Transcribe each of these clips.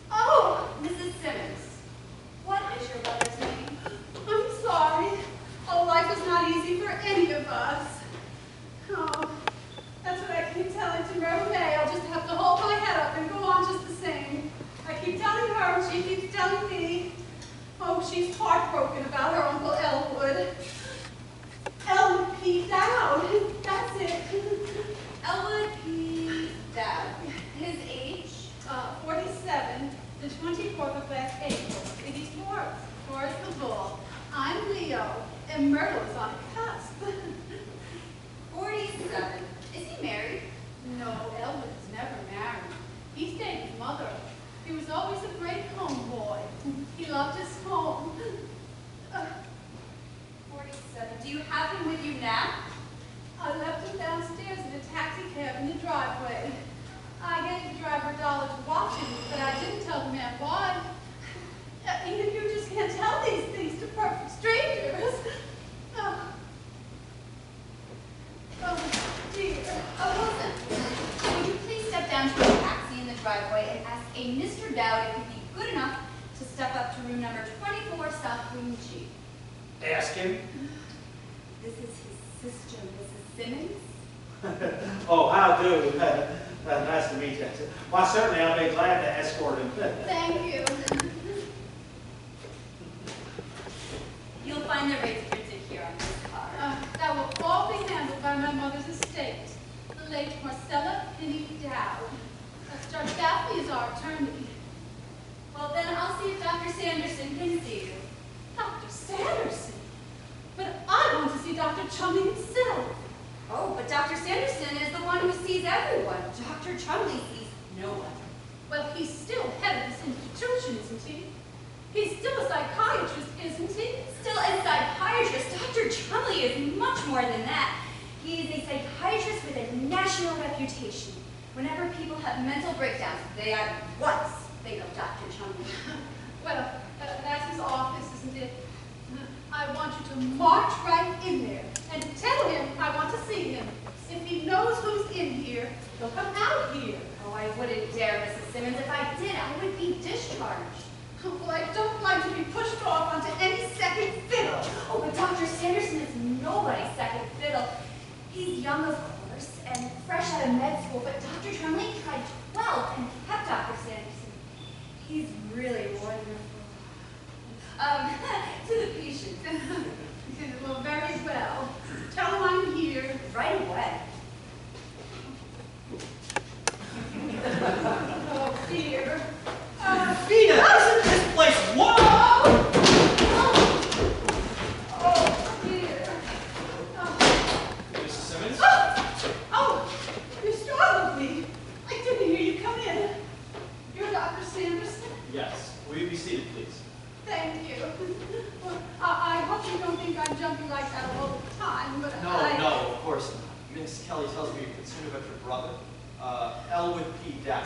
Oh, Mrs. Simmons. What is your brother's name? I'm sorry. Oh, life is not easy for any of us. Oh, that's what I keep telling to Myrtle May. I'll just have to hold my head up and go on just the same. I keep telling her, and she keeps telling me. Oh, she's heartbroken about her Uncle Elwood. Elwood P. Dowd. That's it. Elwood P. Dowd. His age? 47, the 24th of last April. He's Taurus the bull. I'm Leo, and Myrtle is on the cusp. 47. Is he married? No, Elwood was never married. He stayed with Mother. He was always a great homeboy. He loved his home. 47. Do you have him with you now? I left him downstairs in a taxi cab in the driveway. I gave the driver $1 to watch him, but I didn't tell the man why. You just can't tell these things to perfect strangers. Oh, dear. Oh, Wilson, would you please step down to a taxi in the driveway and ask a Mr. Dowd if he'd be good enough to step up to room number 24, South Green G. Ask him. This is his sister, Mrs. Simmons. Oh, how do? Nice to meet you. Why, certainly I'll be glad to escort him. Thank you. You'll find the rates printed here on this card. That will all be handled by my mother's estate, the late Marcella Penny Dowd. Judge Gaffney is our attorney. Well, then I'll see if Dr. Sanderson can see you. Dr. Sanderson? But I want to see Dr. Chumley himself. Oh, but Dr. Sanderson is the one who sees everyone. Dr. Chumley sees no one. Well, he's still head of this institution, isn't he? He's still a psychiatrist, isn't he? Still a psychiatrist. Dr. Chumley is much more than that. He is a psychiatrist with a national reputation. Whenever people have mental breakdowns, they at once think of Dr. Chumley. Well, that's his office, isn't it? I want you to march right in there and tell him I want to see him. If he knows who's in here, he'll come out here. Oh, I wouldn't dare, Mrs. Simmons. If I did, I would be discharged. Well, I don't like to be pushed off onto any second fiddle. Oh, but Dr. Sanderson is nobody's second fiddle. He's young, of course, and fresh out of med school, but Dr. Chumley tried 12 and kept Dr. Sanderson. He's really wonderful. To the patient. Well, very well. Tell him I'm here. Right away. Oh, dear. Vina, isn't this place wonderful? Oh, dear. Mrs. Simmons? Oh, you startled me. I didn't hear you come in. You're Dr. Sanderson? Yes. Will you be seated, please? Thank you. Well, I hope you don't think I'm jumping like that all the time, but No, of course not. Miss Kelly tells me you're concerned about your brother, Elwood P. Dowd.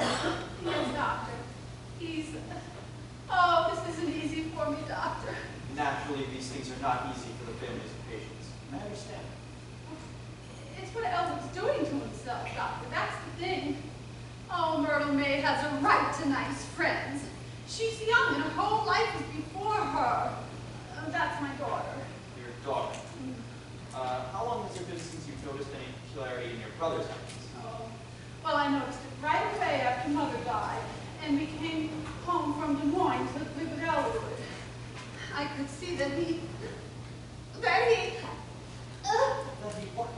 Yes, doctor. He's... Oh, this isn't easy for me, doctor. Naturally, these things are not easy for the families of patients. I understand. It's what Elwood's doing to himself, doctor. That's the thing. Oh, Myrtle May has a right to nice friends. She's young and her whole life is before her. That's my daughter. Your daughter. How long has it been since you've noticed any peculiarity in your brother's actions? Oh, well, I noticed it right away after Mother died, and we came home from Des Moines to live with Elwood. I could see that he... That he what?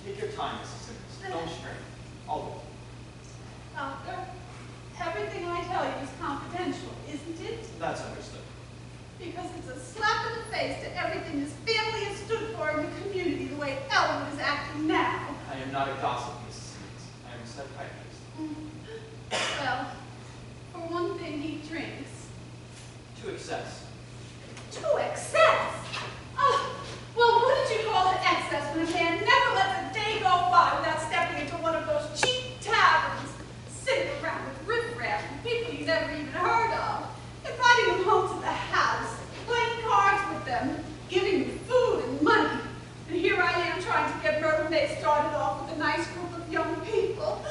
Take your time, Mrs. Simmons. Don't strain. I'll go. Doctor, everything I tell you is confidential, isn't it? That's understood. Because it's a slap in the face to everything this family has stood for in the community, the way Elwood is acting now. I am not a gossip, Mrs. Simmons. I am a psychiatrist. Well, for one thing, he drinks. To excess. To excess? Oh, well, what did you call it excess when a man never lets a day go by without stepping into one of those cheap taverns, sitting around with riffraff and people you never even heard of, inviting them home to the house, playing cards with them, giving them food and money. And here I am trying to get Myrtle May started off with a nice group of young people.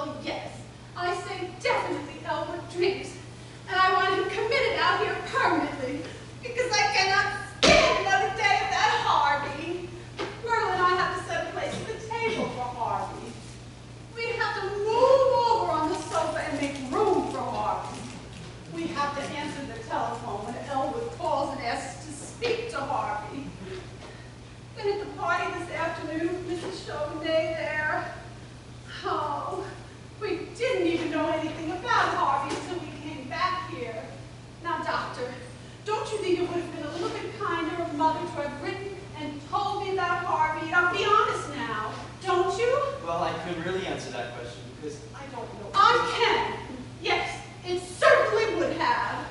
So yes, I say definitely Elwood drinks. And I want him committed out here permanently. Because I cannot stand another day of that Harvey. Myrtle and I have to set a place at the table for Harvey. We have to move over on the sofa and make room for Harvey. We have to answer the telephone when Elwood calls and asks to speak to Harvey. Then at the party this afternoon, Mrs. Chauvenet there. Oh, we didn't even know anything about Harvey until we came back here. Now, Doctor, don't you think it would have been a little bit kinder of Mother to have written and told me about Harvey? Now, be honest now, don't you? Well, I couldn't really answer that question because I don't know. I can. Yes, it certainly would have.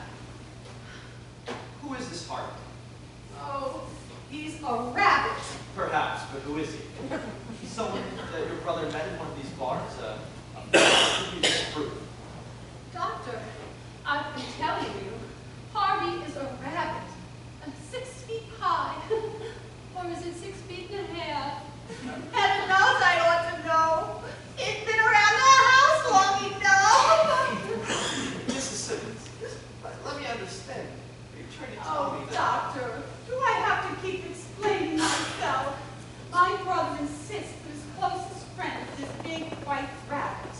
Who is this Harvey? Oh, he's a rabbit. Perhaps, but who is he? He's someone that your brother met in one of these bars. You disapprove. Doctor, I've been telling you, Harvey is a rabbit. 6 feet high. Or is it 6 feet and a half? Heaven knows I ought to know. He's been around the house long enough. Mrs. Simmons, let me understand. Are you trying to tell me Oh, that? Doctor, do I have to keep explaining myself? My brother insists that his closest friend is this big white rabbit.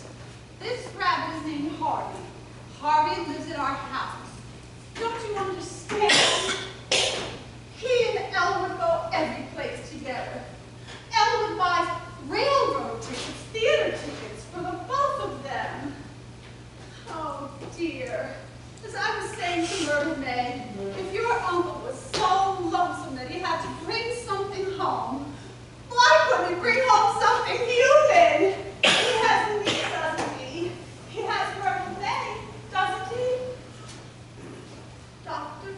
This rabbit is named Harvey. Harvey lives in our house. Don't you understand? He and Elwood go every place together. Elwood buys railroad tickets, theater tickets for the both of them. Oh, dear. As I was saying to Myrtle May, if your uncle was so lonesome that he had to bring something home, why couldn't he bring home something human? He has me, doesn't he? He has Myrtle May, doesn't he? Doctor,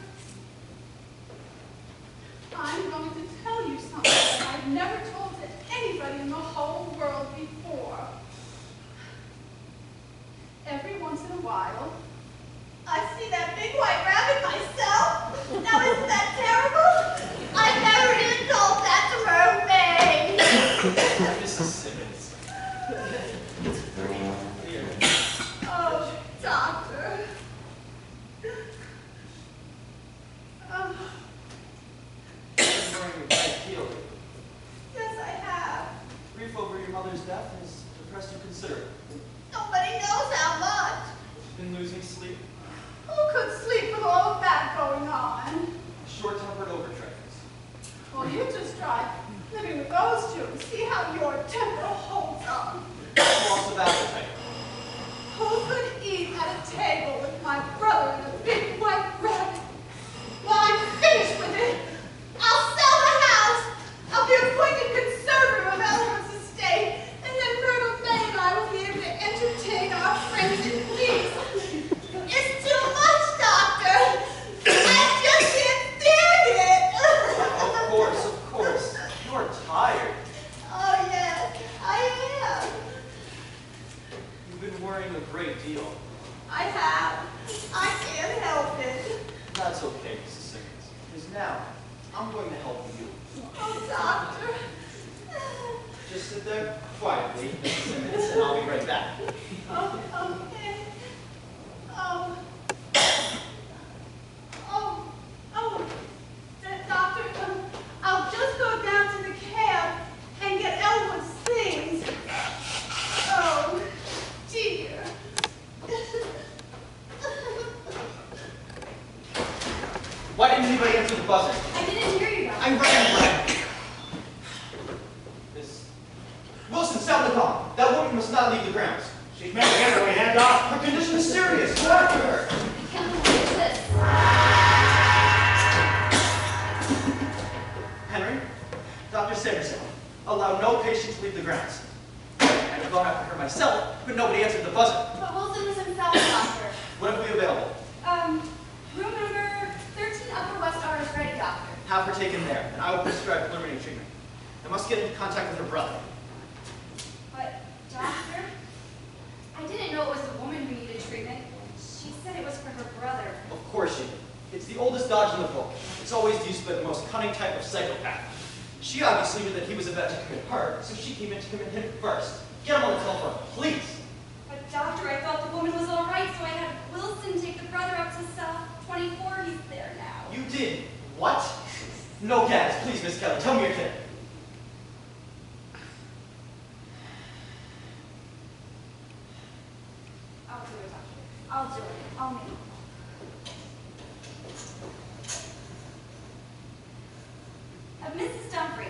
I'm going to tell you something that I've never told to anybody in the whole world before. Every once in a while, I see that big white rabbit myself. Now isn't that terrible? I never even told that to Myrtle May. Mrs. Simmons. It's pretty clear. Oh, Doctor. You've been wearing a bright heel. Yes, I have. Grief over your mother's death has depressed you considerably. Nobody knows how much. Been losing sleep. Who could sleep with all of that going on? Short-tempered overtrains. Well, you just try living with those two and see how your temper holds up. Loss of appetite. Who could eat at a table with my brother and a big white rabbit? Well, I'm finished with it. I'll sell the house. I'll be appointed conservator of Elwood's estate, and then Myrtle May and I will be able to entertain our friends in peace. It's too much, Doctor. I just can't stand it. Of course. You are tired. Oh, yes, I am. You've been worrying a great deal. I have. I can't help it. That's okay, Mrs. Simmons. Because now, I'm going to help you. Oh, Doctor. Just sit there quietly, Mrs. Simmons, and I'll be right back. Oh, okay. Oh. Doctor, I'll just go down to the cab and get Elwood's things. Oh, dear. Why didn't anybody answer the buzzer? I didn't hear you, Doctor. I'm running. Miss Wilson, sound the gong. That woman must not leave the grounds. She's making her way, hand off. Her condition is serious. Go after her. I can't believe this. Henry, Dr. Sanderson, allow no patient to leave the grounds. I'd have gone after her myself, but nobody answered the buzzer. But Wilson was himself, Doctor. What have we available? Room number 13, Upper West R is ready, Doctor. Have her taken there, and I will prescribe preliminary treatment. I must get into contact with her brother. But, Doctor, I didn't know it was the woman who needed treatment. She said it was for her brother. Of course she did. It's the oldest dodge in the book. It's always used by the most cunning type of psychopath. She obviously knew that he was about to commit her, so she came in to commit him first. Get him on the telephone, please. doctor, I thought the woman was all right, so I had Wilson take the brother up to cell 24. He's there now. You did what? No gas, please, Miss Kelly. Tell me you're kidding. I'll do it, doctor. I'll do it. I'll make it. Mrs. Dumfrey,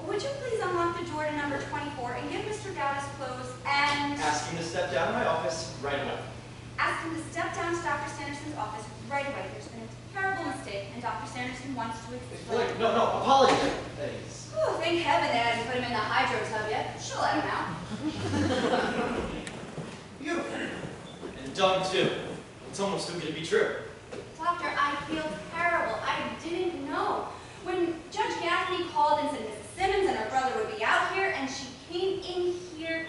would you please unlock the door to number 24 and give Mr. Dowd his clothes and... Ask him to step down to my office right away. Ask him to step down to Dr. Sanderson's office right away. There's been a terrible mistake, and Dr. Sanderson wants to explain. No, apologies. Thanks. Oh, thank heaven they hadn't put him in the hydro tub yet. She'll let him out. Beautiful. And done too. It's almost too good to be true. Doctor, I feel terrible. I didn't know. When Judge Gaffney called and said Mrs. Simmons and her brother would be out here, and she came in here...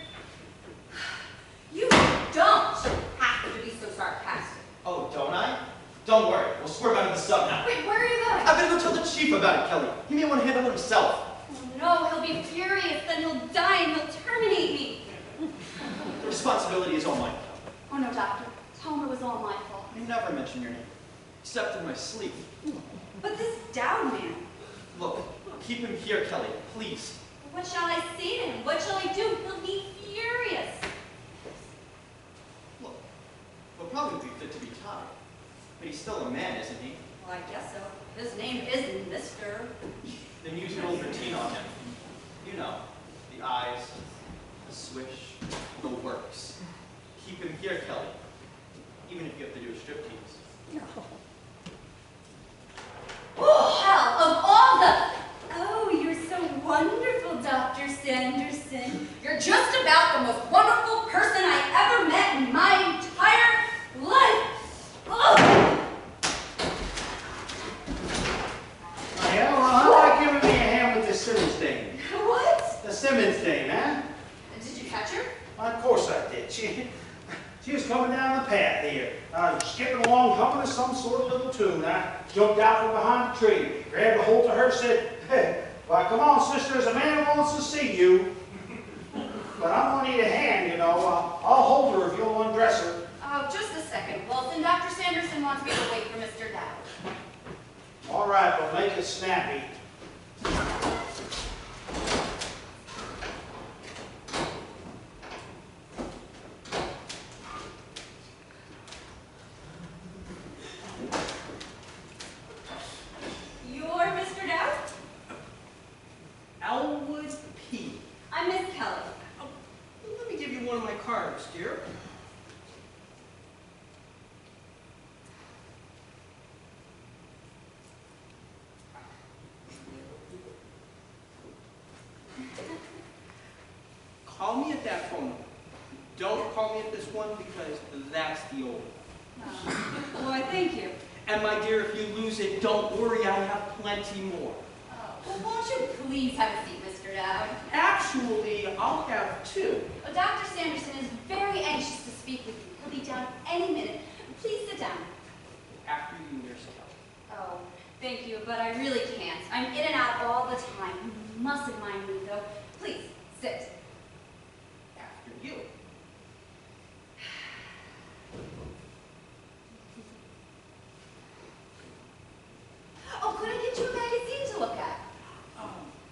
You don't have to be so sarcastic. Oh, don't I? Don't worry. We'll swerve out of the sub now. Wait, where are you going? I'm gonna go tell the chief about it, Kelly. He may want to handle it himself. Oh, no, he'll be furious. Then he'll die and he'll terminate me. The responsibility is all mine. Oh, no, doctor. Tell him it was all my fault. I never mention your name, except in my sleep. But this Dowd man... Look, keep him here, Kelly, please. What shall I say to him? What shall I do? He'll be furious. Look, he'll probably be fit to be tied. But he's still a man, isn't he? Well, I guess so. His name isn't Mr. Then use your old routine on him. You know, the eyes, the swish, the works. Keep him here, Kelly. Even if you have to do a striptease. No. Oh, hell, of all the... Oh, you're so wonderful, Dr. Sanderson. You're just about the most wonderful person I ever met in my entire life. Oh! Yeah, well, how about giving me a hand with the Simmons thing? What? The Simmons thing, huh? Did you catch her? Of course I did. She was coming down the path here, skipping along, humming to some sort of little tune. I jumped out from behind the tree, grabbed a hold of her, said, "Hey, why, come on, sister, there's a man who wants to see you. But I'm going to need a hand, you know. I'll hold her if you'll undress her." Oh, just a second, Wilson. Dr. Sanderson wants me to wait for Mr. Dowd. All right, but make it snappy. You're Mr. Dowd? Elwood P. I'm Miss Kelly. Oh, let me give you one of my cards, dear. Call me at that phone number. Don't call me at this one because that's the old one. Why, thank you. And my dear, if you lose it, don't worry, I have plenty more. Well, won't you please have a seat, Mr. Dowd? Actually, I'll have two. Dr. Sanderson is very anxious to speak with you. He'll be down any minute. Please sit down. After you, Nurse Kelly. Oh, thank you, but I really can't. I'm in and out all the time. You mustn't mind me, though. Please, sit. After you. Oh, could I get you a magazine to look at?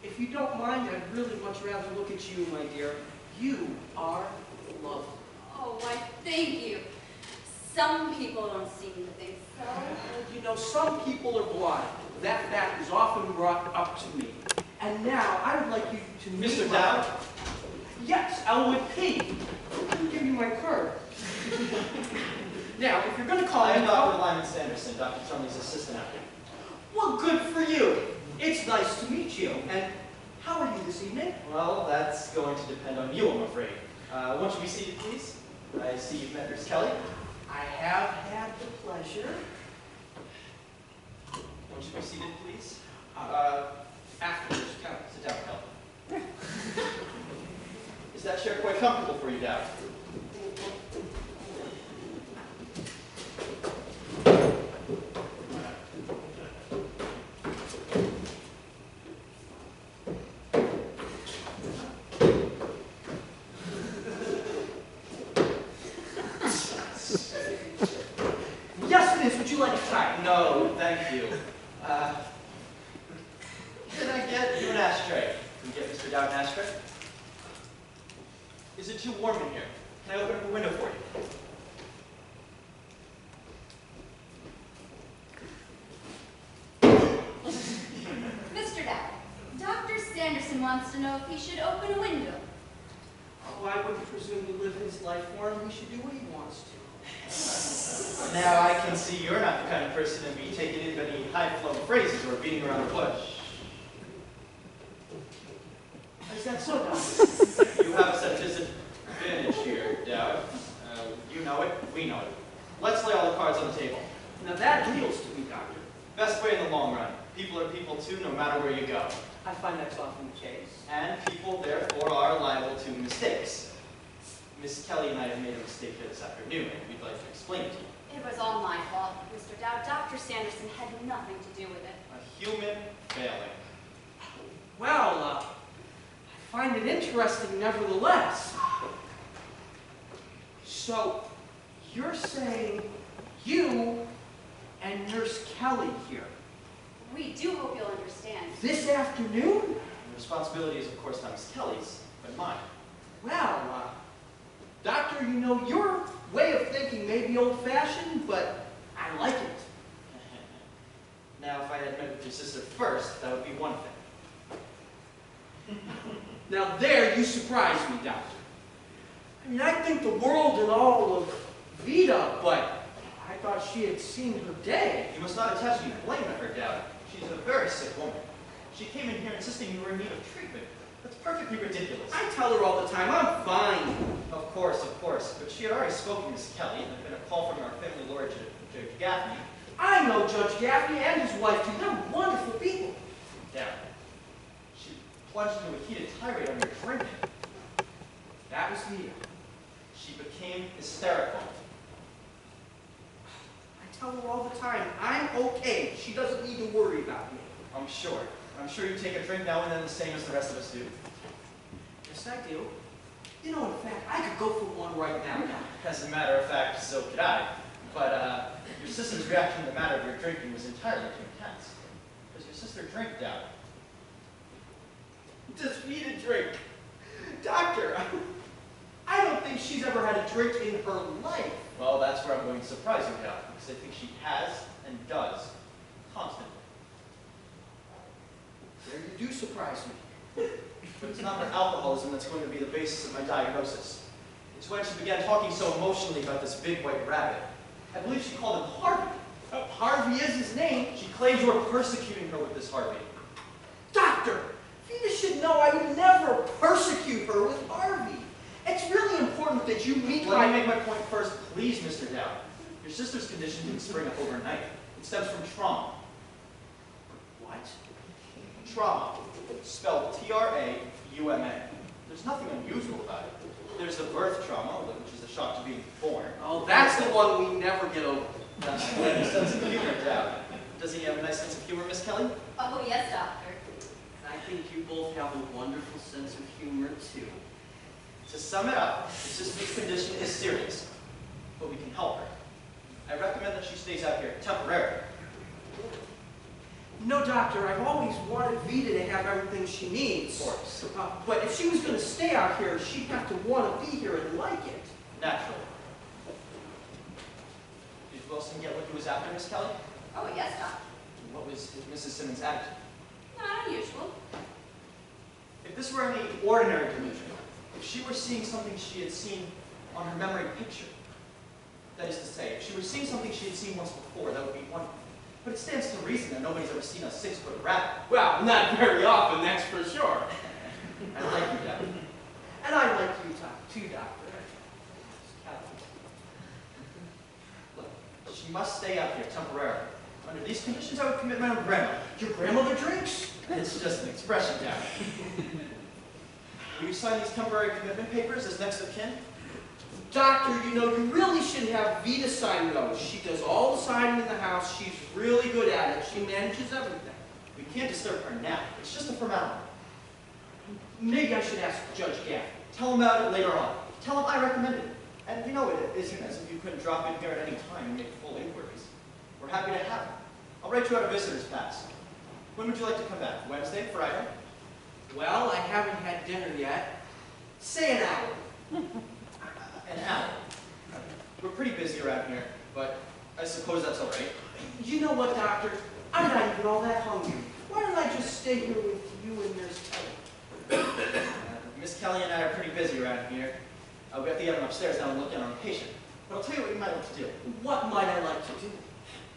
If you don't mind, I'd really much rather look at you, my dear. You are lovely. Oh, why, thank you. Some people don't seem to think so. You know, some people are blind. That fact is often brought up to me. And now, I would like you to meet Mr. my... Dowd? Yes, Elwood P. Let me give you my card. Now, if you're going to call I am me... Dr. Lyman Sanderson, Dr. Trumley's assistant out here. Well, good for you. It's nice to meet you. And how are you this evening? Well, that's going to depend on you, I'm afraid. Won't you be seated, please? I see you've met Nurse Kelly. I have had the pleasure. Won't you be seated, please? After Nurse Kelly. Sit down, Kelly. Is that chair quite comfortable for you, Dowd? Can I get you an ashtray? Can we get Mr. Dowd an ashtray? Is it too warm in here? Can I open up a window for you? Mr. Dowd, Dr. Sanderson wants to know if he should open a window. Oh, I wouldn't presume to live his life for him. He should do what he wants to. Now I can see you're not the kind of person to be taking in any high-flown phrases or beating around the bush. Is that so, Doctor? You have a disadvantage here, Dowd. You know it, we know it. Let's lay all the cards on the table. Now that appeals to me, Doctor. Best way in the long run. People are people too, no matter where you go. I find that's often the case. And people, therefore, are liable to mistakes. Miss Kelly and I have made a mistake here this afternoon, and we'd like to explain it to you. It was all my fault, Mr. Dowd. Dr. Sanderson had nothing to do with it. A human failing. Well, I find it interesting nevertheless. So, you're saying you and Nurse Kelly here We do hope you'll understand. this afternoon? The responsibility is, of course, not Miss Kelly's, but mine. Well, Doctor, you know, your way of thinking may be old-fashioned, but I like it. Now, if I had met with your sister first, that would be one thing. Now there you surprise me, Doctor. I mean, I think the world and all of Vita, but I thought she had seen her day. You must not attach any blame to her, Dowd. She's a very sick woman. She came in here insisting you were in need of treatment. That's perfectly ridiculous. I tell her all the time, I'm fine. Of course. But she had already spoken to Miss Kelly, and there had been a call from our family lawyer, Judge Gaffney. I know Judge Gaffney and his wife too. They're wonderful people. Dowd, she plunged into a heated tirade on your drinking. That was Vita. She became hysterical. I tell her all the time, I'm okay. She doesn't need to worry about me. I'm sure you take a drink now and then the same as the rest of us do. Yes, I do. You know, in fact, I could go for one right now. As a matter of fact, so could I. But your sister's reaction to the matter of your drinking was entirely too intense. Does your sister drink, Dowd? Does Vita drink? Doctor, I don't think she's ever had a drink in her life. Well, that's where I'm going to surprise you, Dowd, because I think she has and does constantly. There you do surprise me. But it's not her alcoholism that's going to be the basis of my diagnosis. It's when she began talking so emotionally about this big white rabbit. I believe she called him Harvey. Harvey is his name. She claims you are persecuting her with this Harvey. Doctor, Vita should know I would never persecute her with Harvey. It's really important that you meet Let me make my point first, please, Mr. Dowd. Your sister's condition didn't spring up overnight. It stems from trauma. What? Trauma, spelled T-R-A-U-M-A. There's nothing unusual about it. There's the birth trauma, which is the shock to being born. Oh, that's the one we never get over. That's a sense of humor, Dowd. Doesn't he have a nice sense of humor, Miss Kelly? Oh, yes, Doctor. I think you both have a wonderful sense of humor, too. To sum it up, your sister's condition is serious, but we can help her. I recommend that she stays out here temporarily. No, Doctor, I've always wanted Vita to have everything she needs. Of course. But if she was going to stay out here, she'd have to want to be here and like it. Naturally. Did Wilson get what he was after, Miss Kelly? Oh, yes, Doctor. What was Mrs. Simmons' attitude? Not unusual. If this were any ordinary delusion, if she were seeing something she had seen on her memory picture, that is to say, if she were seeing something she had seen once before, that would be one thing. But it stands to reason that nobody's ever seen a 6-foot rabbit. Well, not very often, that's for sure. I like you, Dad. And I like you too, Doctor. Look, she must stay out here temporarily. Under these conditions, I would commit my own grandmother. Your grandmother drinks? It's just an expression, Dad. Will you sign these temporary commitment papers as next of kin? Doctor, you know, you really should have Vita sign those. She does all the signing in the house. She's really good at it. She manages everything. We can't disturb her now. It's just a formality. Maybe I should ask Judge Gaffney. Tell him about it later on. Tell him I recommended it. And you know, it isn't as if you couldn't drop in here at any time and make full inquiries. We're happy to have him. I'll write you out a visitor's pass. When would you like to come back? Wednesday, Friday? Well, I haven't had dinner yet. Say an hour. An hour. We're pretty busy around here, but I suppose that's all right. You know what, Doctor? I'm not even all that hungry. Why don't I just stay here with you and Nurse Kelly? Miss Kelly and I are pretty busy around here. We have to get them upstairs now and look in on a patient. But I'll tell you what you might like to do. What might I like to do?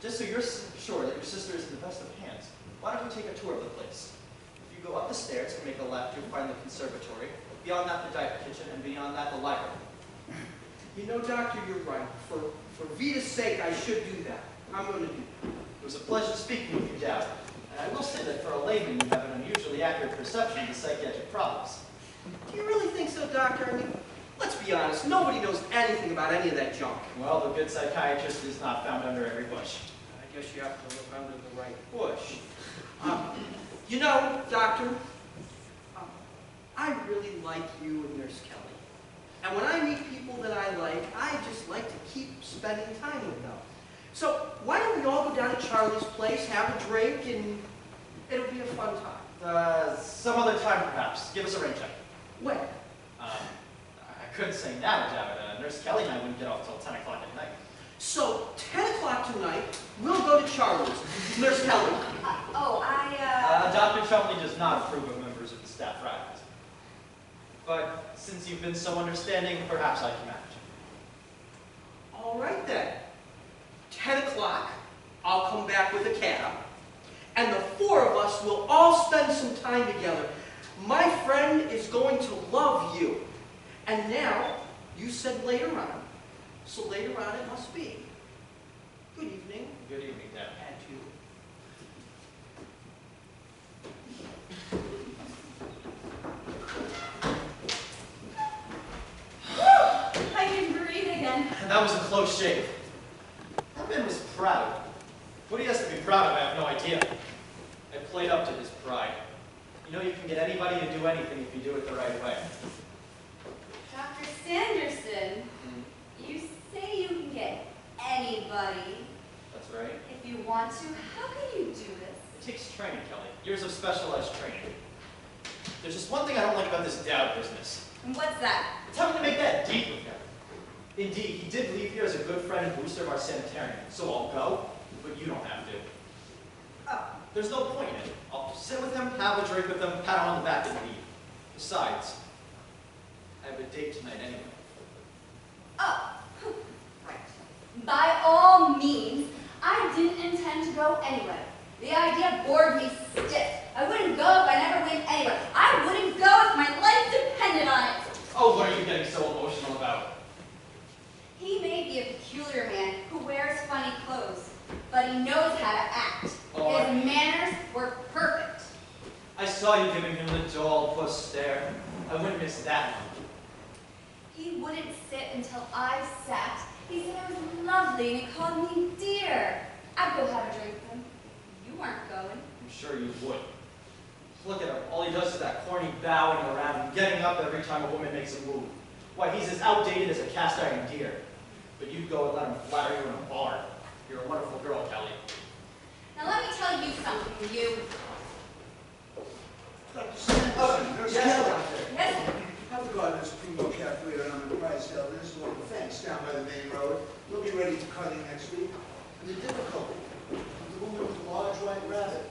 Just so you're sure that your sister is in the best of hands, why don't we take a tour of the place? If you go up the stairs and make a left, you'll find the conservatory. Beyond that, the diaper kitchen, and beyond that, the library. You know, Doctor, you're right. For Vita's sake, I should do that. I'm going to do that. It was a pleasure speaking with you, Dowd. And I will say that for a layman, you have an unusually accurate perception of the psychiatric problems. Do you really think so, Doctor? I mean, let's be honest. Nobody knows anything about any of that junk. Well, the good psychiatrist is not found under every bush. I guess you have to look under the right bush. You know, Doctor, I really like you and Nurse Kelly. And when I meet people that I like, I just like to keep spending time with them. So why don't we all go down to Charlie's place, have a drink, and it'll be a fun time. Some other time, perhaps. Give us a rain check. When? I couldn't say now, Dowd. Nurse Kelly and I wouldn't get off till 10 o'clock at night. So, 10 o'clock tonight, we'll go to Charlie's. Nurse Kelly. Dr. Chumley does not approve of members of the staff fraternizing. But since you've been so understanding, perhaps I can manage. All right then. 10 o'clock, I'll come back with a cab, and the four of us will all spend some time together. My friend is going to love you. And now, you said later on, so later on it must be. Good evening. Good evening, Dowd. And to you. I can breathe again. That was a close shave. That man was proud. What he has to be proud of, I have no idea. I played up to his pride. You know you can get anybody to do anything if you do it the right way. Dr. Sanderson, you say you can get anybody That's right. if you want to. How can you do this? It takes training, Kelly. Years of specialized training. There's just one thing I don't like about this Dowd business. And what's that? It's having to make that deep with him. Indeed, he did leave here as a good friend and booster of our sanitarium, so I'll go, but you don't have to. Oh. There's no point in it. I'll sit with him, have a drink with him, pat him on the back and leave. Besides, I have a date tonight anyway. Oh. Right. By all means, I didn't intend to go anyway. The idea bored me stiff. I wouldn't go if I never went anywhere. I wouldn't go if my life depended on it. Oh, what are you getting so emotional about? He may be a peculiar man who wears funny clothes, but he knows how to act. Oh, His manners were perfect. I saw you giving him the doll puss stare. I wouldn't miss that one. He wouldn't sit until I sat. He said I was lovely and he called me dear. I'd go have a drink with him. You weren't going. I'm sure you would. Look at him. All he does is that corny bowing around and getting up every time a woman makes a move. Why, he's as outdated as a cast iron deer. But you'd go and let him flatter you in a bar. You're a wonderful girl, Kelly. Now let me tell you something, you. Dr. Sanderson, Nurse yes, Kelly. doctor. Yes? Have the gardener's primo calculator on the Clydesdale. There's along the fence down by the main road. We'll be ready for cutting next week. And the difficulty, the woman with the large white rabbit.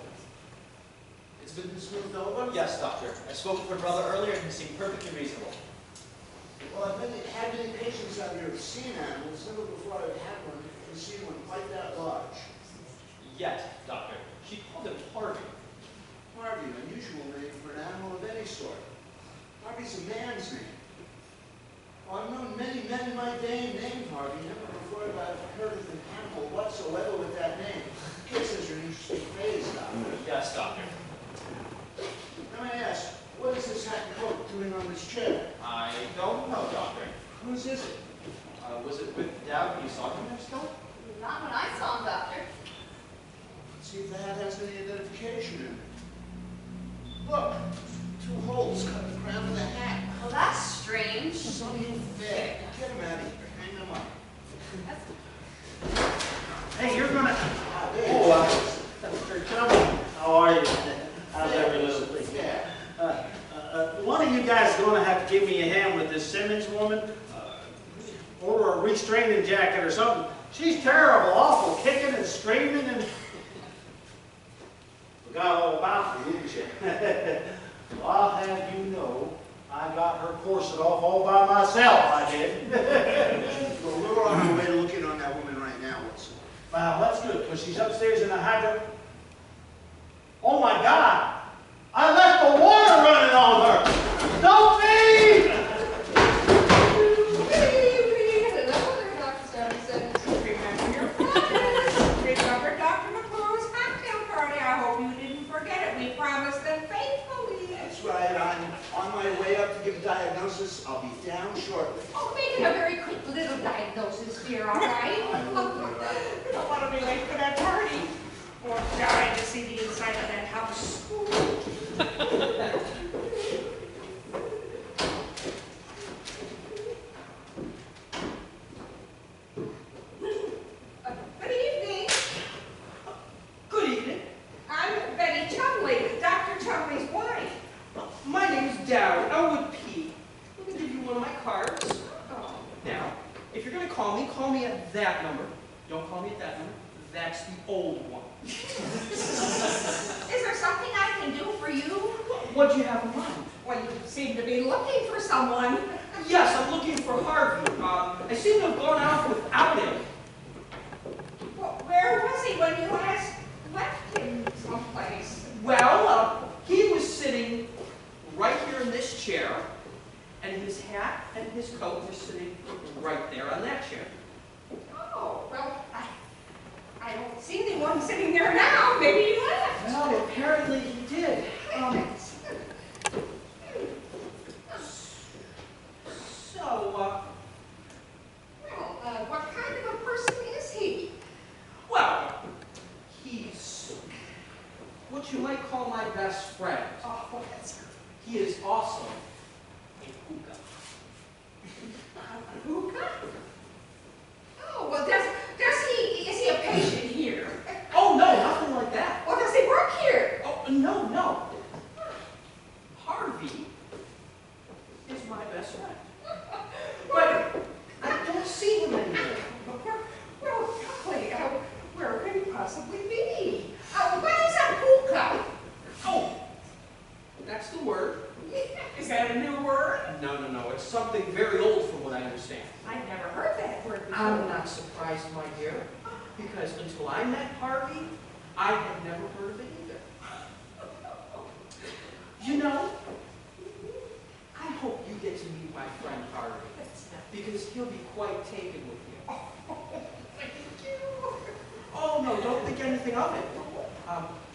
It's been smoothed over? Yes, doctor. I spoke with her brother earlier and he seemed perfectly reasonable. Well, I've had many patients out here who've seen animals. Never before I've had one who's seen one quite that large. Yet, doctor. She called him Harvey. Harvey, an unusual name for an animal of any sort. Harvey's a man's name. Well, I've known many men in my day named Harvey. Never before have I heard of an animal whatsoever with that name. Kids is an interesting phrase, Doctor. Yes, doctor. Now I ask, what is this hat and coat doing on this chair? I don't know, doctor. Whose is it? Was it with Dowd when you saw him next time? Not when I saw him, Doctor. Let's see if the hat has any identification in it. Look, 2 holes cut in the crown of the hat. Well, that's strange. Something fair. Get them out of here. Hang them up. Hey, you're gonna... Ah, there. Oh, give me a hand with this Simmons woman. Order a restraining jacket or something. She's terrible, awful, kicking and screaming and... Forgot all about me, didn't you? Well, I'll have you know, I got her corset off all by myself, I did. Well, we're on our way to look in on that woman right now, Wilson. Wow, that's good, because she's upstairs in the hydro. Oh my God! I left the water running on her! Don't be! Remember Dr. McClure's cocktail party? I hope you didn't forget it. We promised them faithfully. That's right, I'm on my way up to give a diagnosis. I'll be down shortly. Oh, make it a very quick little diagnosis, dear, all right? I will do that. I don't want to be late for that party. Or dying to see the inside of that house. Good evening. Good evening. I'm Betty Chumley, Dr. Chumley's wife. My name's Dowd, Elwood P. Let me give you one of my cards. Oh. Now, if you're going to call me at that number. Don't call me at that number. That's the old one. Is there something I can do for you? What do you have in mind? Well, you seem to be looking for someone. Yes, I'm looking for Harvey. I seem to have gone out without him. Well, where was he when you last left him someplace? Well, he was sitting right here in this chair, and his hat and his coat were sitting right there on that chair. Oh, well, I don't see anyone sitting there now. Maybe he left. Well, apparently he did. What kind of a person is he? Well, he's what you might call my best friend. Oh, that's He is also a hookah. a hookah? Oh, well, is he a patient here? Oh, no, nothing like that. Or does he work here? Oh, no, no. Harvey is my best friend. But I don't see him anymore. Well, golly, where could he possibly be? What is a hookah? Oh, that's the word. Is that a new word? No, no, no. It's something very old from what I understand. I've never heard that word before. I'm not surprised, my dear, because until I met Harvey, I had never heard of it either. You know, I hope you get to meet my friend Harvey, because he'll be quite taken with you. Thank you. Oh, no, don't think anything of it.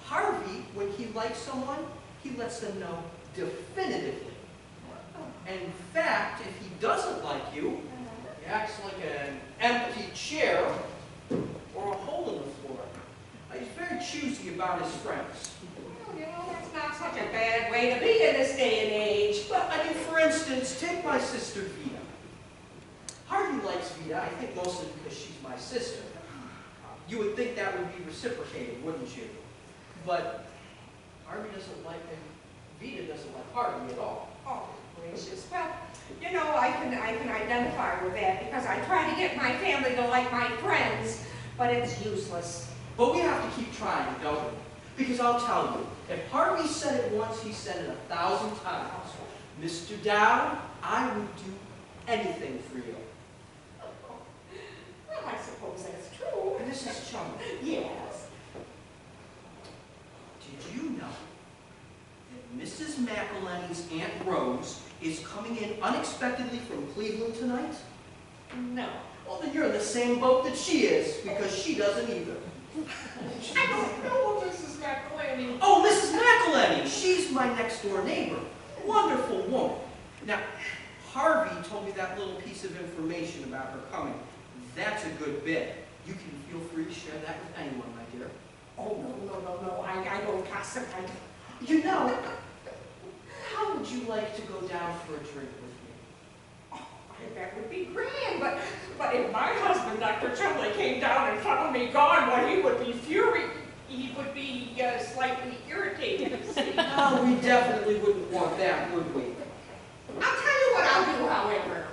Harvey, when he likes someone, he lets them know definitively. And in fact, if he doesn't like you, he acts like an empty chair or a hole in the floor. He's very choosy about his friends. Well, you know, that's not such a bad way to be in this day and age. Well, I mean, for instance, take my sister Vita. Harvey likes Vita, I think mostly because she's my sister. You would think that would be reciprocated, wouldn't you? But Harvey doesn't like him. Vita doesn't like Harvey at all. Oh, gracious. Well, you know, I can identify with that because I try to get my family to like my friends, but it's useless. But we have to keep trying, don't we? Because I'll tell you, if Harvey said it once, he said it 1,000 times. Mr. Dowd, I would do anything for you. Well, I suppose that's true. Mrs. Chung, Yes. did you know that Mrs. McElhenney's Aunt Rose is coming in unexpectedly from Cleveland tonight? No. Well, then you're in the same boat that she is, because she doesn't either. I don't know Mrs. McElhenney. Oh, Mrs. McElhenney! She's my next-door neighbor. Wonderful woman. Now, Harvey told me that little piece of information about her coming. That's a good bit. You can feel free to share that with anyone, my dear. Oh, no. I don't gossip. You know, how would you like to go down for a drink with me? That would be grand, but if my husband, Dr. Chumley, came down and found me gone, well, he would be furious. He would be slightly irritated. No, we definitely wouldn't want that, would we? I'll tell you I'll do, however.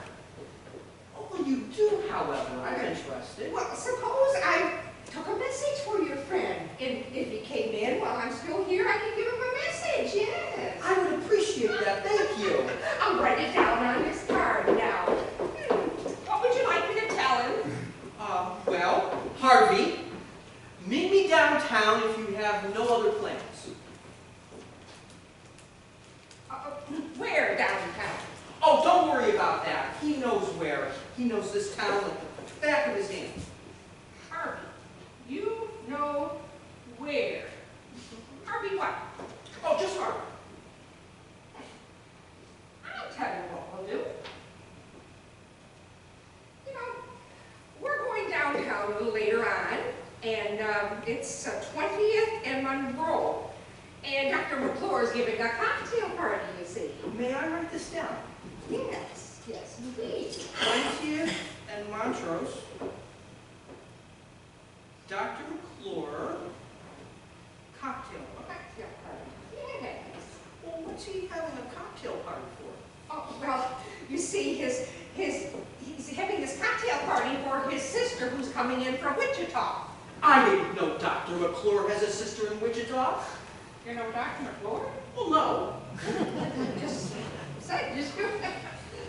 Oh, you do, however. I'm interested. Well, suppose I took a message for your friend, and if he came in while I'm still here, I can give him a message, yes. I would appreciate that. Thank you. I'll write it down on this card now. What would you like me to tell him? Well, Harvey, meet me downtown if you have no other plans. Where downtown? Oh, don't worry about that. He knows where. He knows this town like the back of his hand. Harvey, you know where? Harvey what? Oh, just Harvey. I'll tell you what we'll do. You know, we're going downtown a little later on, and it's 20th and Monroe. And Dr. McClure is giving a cocktail party, you see. May I write this down? Yes, yes, indeed. 20th and Montrose. Dr. McClure. Cocktail party. Cocktail party, yes. Well, what's he having a cocktail party for? Oh, well, you see, he's having this cocktail party for his sister who's coming in from Wichita. I didn't know Dr. McClure has a sister in Wichita. You know Dr. McClure? Well, no. Just say, just do it.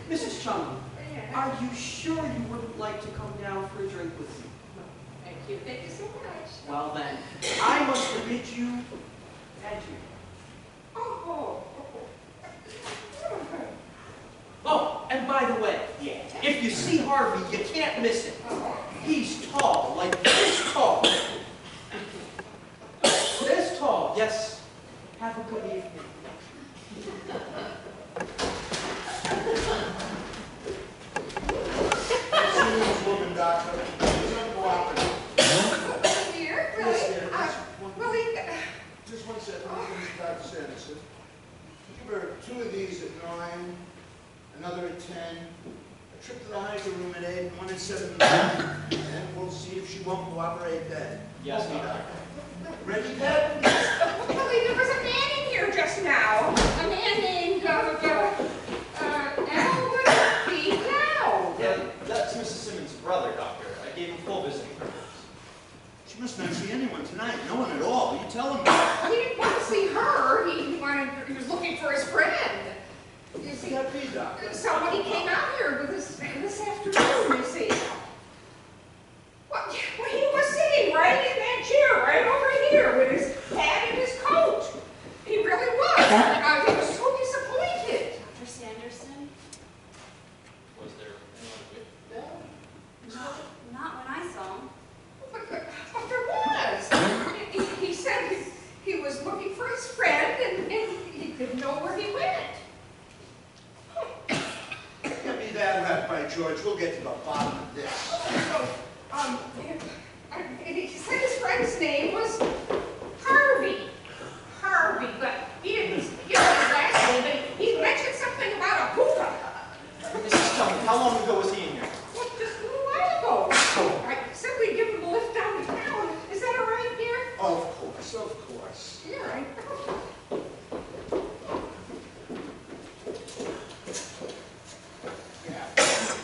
Mrs. Chumley, Yeah. are you sure you wouldn't like to come down for a drink with me? Thank you so much. Well then, I must bid you adieu. Oh. Oh, and by the way, Yeah. if you see Harvey, you can't miss him. Oh. He's tall, like this tall. This tall, yes. Have a good evening. This woman, doctor, she's uncooperative. Dear, Yes, really? dear, Willie, just one second, Dr. Sanderson. Give her 2 of these at 9, another at 10, a trip to the hiker room at 8, and 1 at 7, and we'll see if she won't cooperate then. Yes, Okay, doctor. Ready, Dad? Willie, there was a man in here just now. A man named, Albert B. Cloud. Yeah, that's Mrs. Simmons' brother, doctor. I gave him full visiting privileges. She must not see anyone tonight, no one at all. You tell him. He didn't want to see her. He was looking for his friend. You Could see, that be, doctor? somebody came out here with his friend this afternoon, you see. Well, he was sitting right in that chair, right over here, with his hat and his coat. He really was. He was so disappointed. Dr. Sanderson? Was there anyone with? No, not when I saw him. But there was. He said he was looking for his friend, and he didn't know where he went. Can't be that rat, by George. We'll get to the bottom of this. So, he said his friend's name was Harvey. Harvey, but he didn't give his last name, but he mentioned something about a hookah. Mrs. Chumley, how long ago was he in here? Well, just a little while ago. I said we'd give him a lift down to town. Is that all right, dear? Of course, of course. Yeah, right.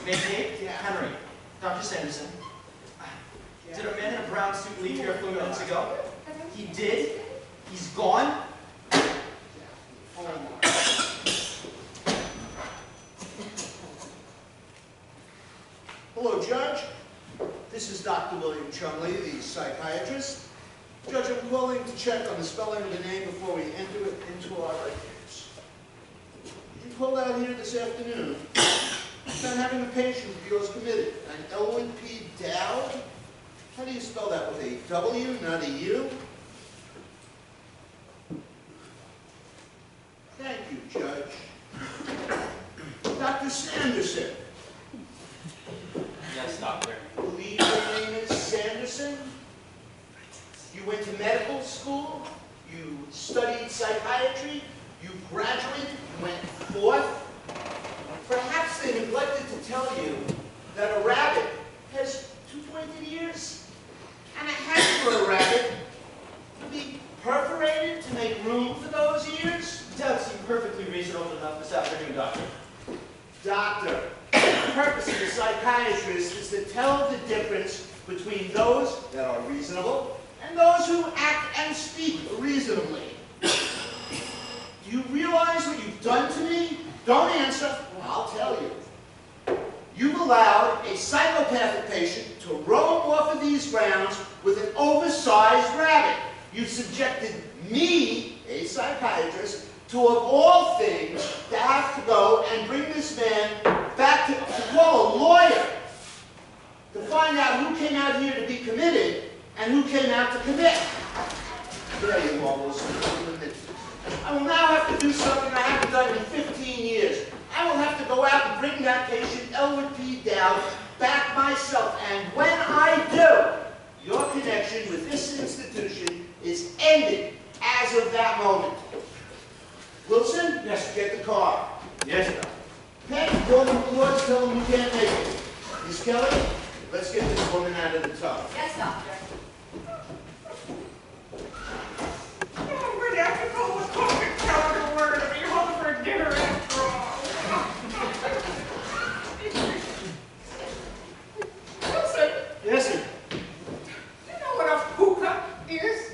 Mayday? Henry. Dr. Sanderson. Did a man in a brown suit leave here a few minutes ago? He did? He's gone? Hello, Judge. This is Dr. William Chumley, the psychiatrist. Judge, I'm calling to check on the spelling of the name before we enter it into our records. You called out here this afternoon about having a patient of yours committed, an Elwin P. Dowd. How do you spell that, with a W, not a U? Thank you, Judge. Dr. Sanderson. Yes, doctor. I believe your name is Sanderson? You went to medical school? You studied psychiatry? You graduated? You went forth? Perhaps they neglected to tell you that a rabbit has 2 pointed ears, and a hat for a rabbit would be perforated to make room for those ears? Doubts seem perfectly reasonable enough this afternoon, doctor. Doctor, the purpose of a psychiatrist is to tell the difference between those that are reasonable and those who act and speak reasonably. Do you realize what you've done to me? Don't answer, I'll tell you. You've allowed a psychopathic patient to roam off of these grounds with an oversized rabbit. You've subjected me, a psychiatrist, to, of all things, to have to go and bring this man back to call a lawyer to find out who came out here to be committed and who came out to commit. There you are, Wilson. I will now have to do something I haven't done in 15 years. I will have to go out and bring that patient, Elwood P. Dowd, back myself. And when I do, your connection with this institution is ended as of that moment. Wilson? Yes. Get the car. Yes, Doctor. Pat, call the Lords, tell them you can't make it. Miss Kelly, let's get this woman out of the tub. Yes, Doctor. I'm going to have to call the cook and tell her we're going to be home for dinner after all. Wilson, Yes, sir. you know what a puka is?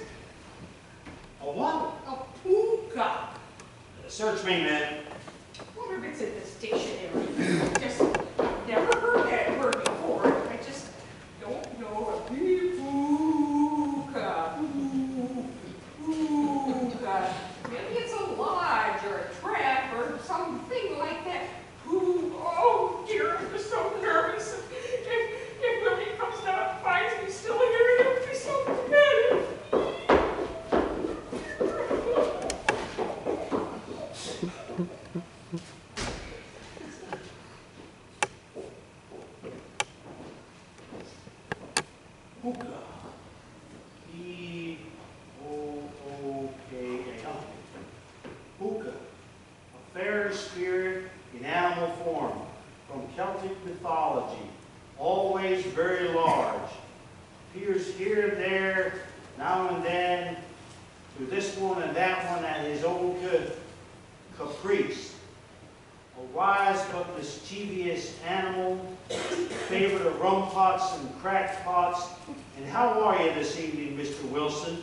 A what? A puka. Search me, man. Wonder if it's in this dictionary. Just never heard that word before. I just don't know a puka. Puka. Maybe it's a lodge or a trap or something like that. Oh dear, I'm just so nervous. If Willie comes down and finds me still here, it would be so bad. Hookah. P-O-O-K-A. Hookah. A fairy spirit in animal form from Celtic mythology. Always very large. Appears here and there, now and then, to this one and that one at his own caprice. A wise but mischievous animal, favorite of rum pots and crack pots. And how are you this evening, Mr. Wilson?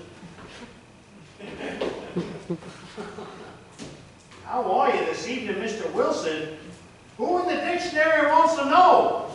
How are you this evening, Mr. Wilson? Who in the dictionary wants to know?